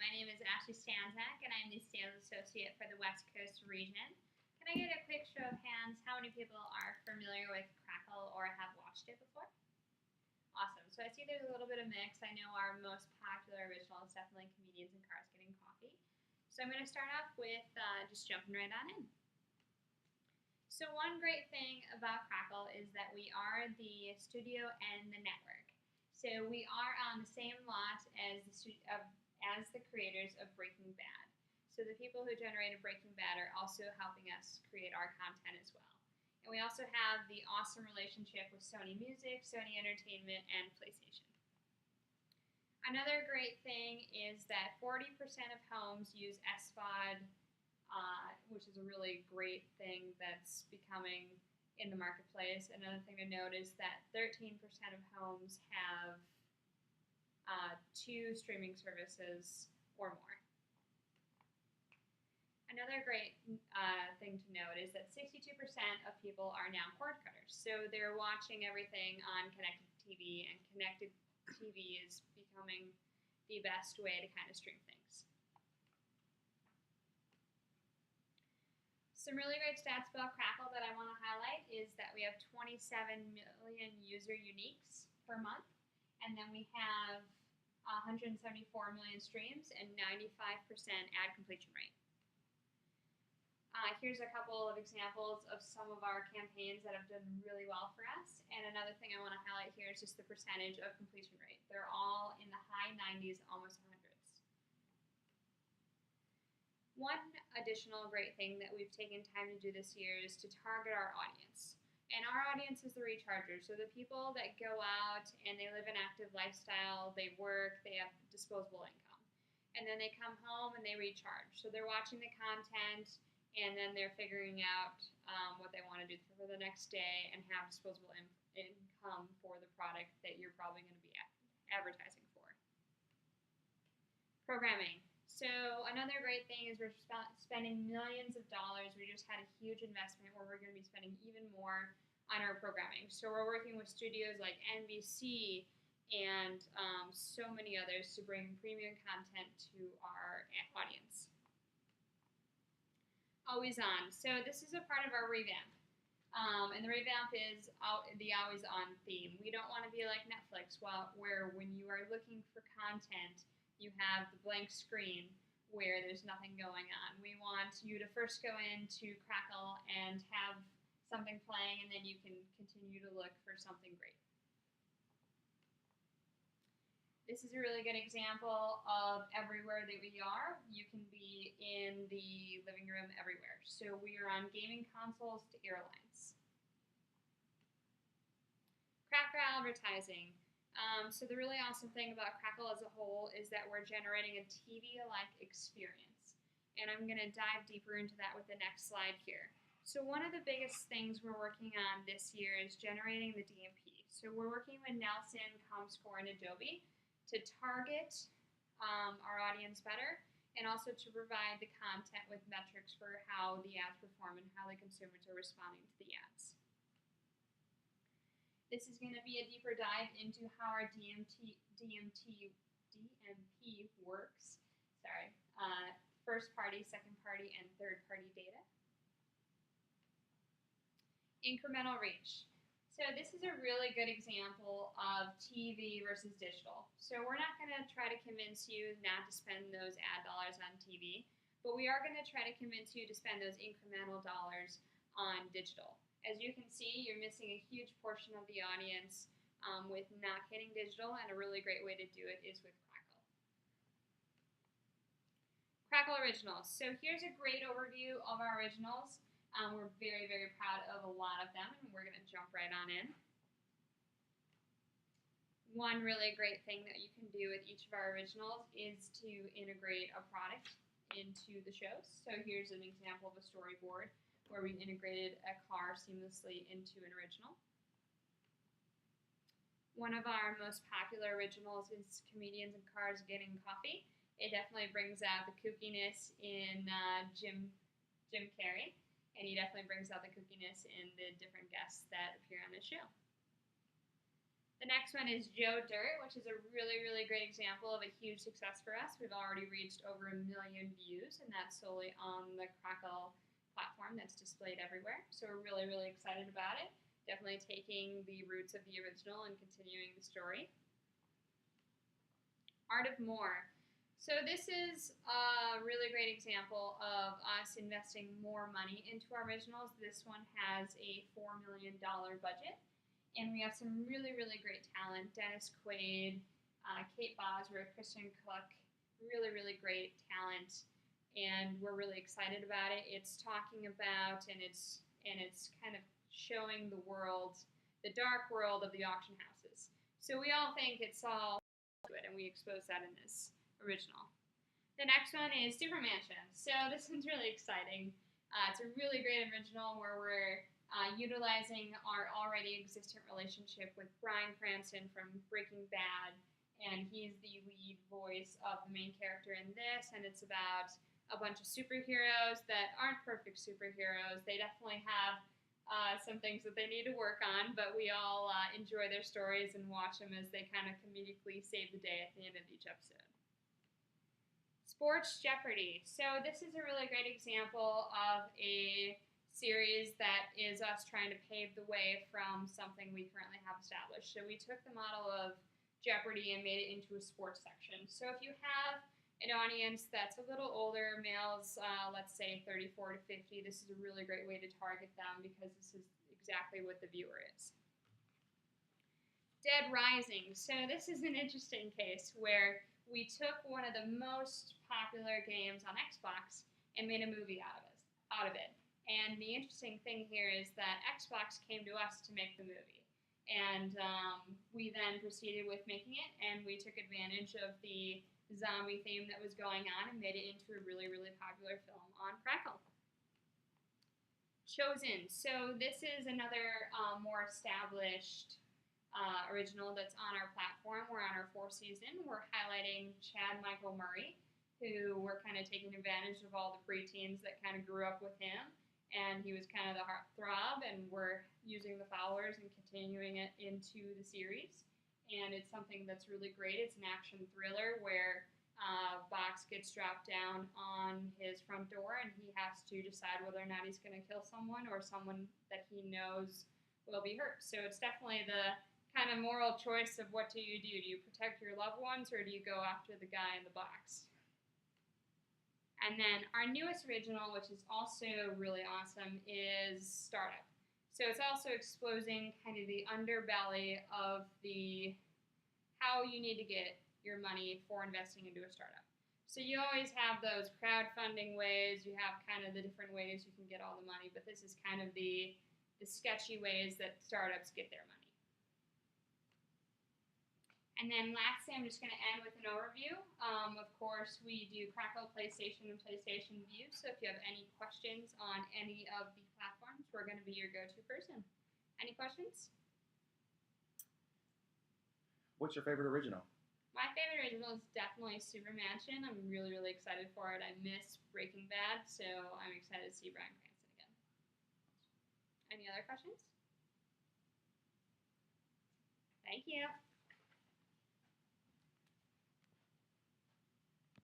my name is Ashley Stanzak, and I'm the Sales Associate for the West Coast region. Can I get a quick show of hands? How many people are familiar with Crackle or have watched it before? Awesome. So I see there's a little bit of mix. I know our most popular original is definitely Comedians in Cars Getting Coffee. So I'm going to start off with just jumping right on in. So one great thing about Crackle is that we are the studio and the network. So we are on the same lot as the creators of Breaking Bad. So the people who generated Breaking Bad are also helping us create our content as well. And we also have the awesome relationship with Sony Music, Sony Entertainment, and PlayStation. Another great thing is that 40% of homes use SVOD, which is a really great thing that's becoming in the marketplace. Another thing to note is that 13% of homes have 2 streaming services or more. Another great thing to note is that 62% of people are now cord cutters. So they're watching everything on connected TV, and connected TV is becoming the best way to kind of stream things. Some really great stats about Crackle that I want to highlight is that we have 27 million user uniques per month, and then we have 174 million streams and 95% ad completion rate. Here's a couple of examples of some of our campaigns that have done really well for us, and another thing I want to highlight here is just the percentage of completion rate. They're all in the high 90s, almost 100s. One additional great thing that we've taken time to do this year is to target our audience. And our audience is the rechargers, so the people that go out and they live an active lifestyle, they work, they have disposable income. And then they come home and they recharge. So they're watching the content, and then they're figuring out what they want to do for the next day and have disposable income for the product that you're probably going to be advertising for. Programming. So another great thing is we're spending millions of dollars. We just had a huge investment where we're going to be spending even more on our programming. So we're working with studios like NBC and so many others to bring premium content to our audience. Always on. So this is a part of our revamp. And the revamp is the always on theme. We don't want to be like Netflix, where when you are looking for content, you have the blank screen where there's nothing going on. We want you to first go into Crackle and have something playing, and then you can continue to look for something great. This is a really good example of everywhere that we are. You can be in the living room everywhere. So we are on gaming consoles to airlines. Crackle advertising. So the really awesome thing about Crackle as a whole is that we're generating a TV-like experience. And I'm going to dive deeper into that with the next slide here. So one of the biggest things we're working on this year is generating the DMP. So we're working with Nelson, Comscore, and Adobe to target our audience better, and also to provide the content with metrics for how the ads perform and how the consumers are responding to the ads. This is going to be a deeper dive into how our DMP works. First party, second party, and third party data. Incremental reach. So this is a really good example of TV versus digital. So we're not going to try to convince you not to spend those ad dollars on TV, but we are going to try to convince you to spend those incremental dollars on digital. As you can see, you're missing a huge portion of the audience with not hitting digital, and a really great way to do it is with Crackle. Crackle Originals. So here's a great overview of our originals. We're very, very proud of a lot of them, and we're going to jump right on in. One really great thing that you can do with each of our originals is to integrate a product into the shows. So here's an example of a storyboard where we integrated a car seamlessly into an original. One of our most popular originals is Comedians in Cars Getting Coffee. It definitely brings out the kookiness in Jim Carrey, and he definitely brings out the kookiness in the different guests that appear on the show. The next one is Joe Dirt, which is a really, really great example of a huge success for us. We've already reached over 1 million views, and that's solely on the Crackle platform that's displayed everywhere. So we're really, really excited about it. Definitely taking the roots of the original and continuing the story. Art of More. So this is a really great example of us investing more money into our originals. This one has a $4 million budget. And we have some really, really great talent. Dennis Quaid, Kate Bosworth, Kristen Cook, really, really great talent. And we're really excited about it. It's talking about and it's kind of showing the world, the dark world of the auction houses. So we all think it's all good, and we expose that in this original. The next one is Super Mansion. So this one's really exciting. It's a really great original where we're utilizing our already existent relationship with Bryan Cranston from Breaking Bad, and he's the lead voice of the main character in this, and it's about a bunch of superheroes that aren't perfect superheroes. They definitely have some things that they need to work on, but we all enjoy their stories and watch them as they kind of comedically save the day at the end of each episode. Sports Jeopardy. So this is a really great example of a series that is us trying to pave the way from something we currently have established. So we took the model of Jeopardy and made it into a sports section. So if you have an audience that's a little older, males, let's say 34 to 50, this is a really great way to target them because this is exactly what the viewer is. Dead Rising. So this is an interesting case where we took one of the most popular games on Xbox and made a movie out of it. And the interesting thing here is that Xbox came to us to make the movie. And we then proceeded with making it, and we took advantage of the zombie theme that was going on and made it into a really, really popular film on Crackle. Chosen. So this is another more established original that's on our platform. We're on our 4th season. We're highlighting Chad Michael Murray, who we're kind of taking advantage of all the preteens that kind of grew up with him. And he was kind of the heartthrob, and we're using the followers and continuing it into the series. And it's something that's really great. It's an action thriller where a box gets dropped down on his front door, and he has to decide whether or not he's going to kill someone or someone that he knows will be hurt. So it's definitely the kind of moral choice of what do you do? Do you protect your loved ones, or do you go after the guy in the box? And then our newest original, which is also really awesome, is Startup. So it's also exposing kind of the underbelly of how you need to get your money for investing into a startup. So you always have those crowdfunding ways, you have kind of the different ways you can get all the money, but this is kind of the sketchy ways that startups get their money. And then lastly, I'm just going to end with an overview. Of course, we do Crackle, PlayStation, and PlayStation View. So if you have any questions on any of the platforms, we're going to be your go-to person. Any questions? What's your favorite original? My favorite original is definitely Super Mansion. I'm really, really excited for it. I miss Breaking Bad, so I'm excited to see Bryan Cranston again. Any other questions? Thank you.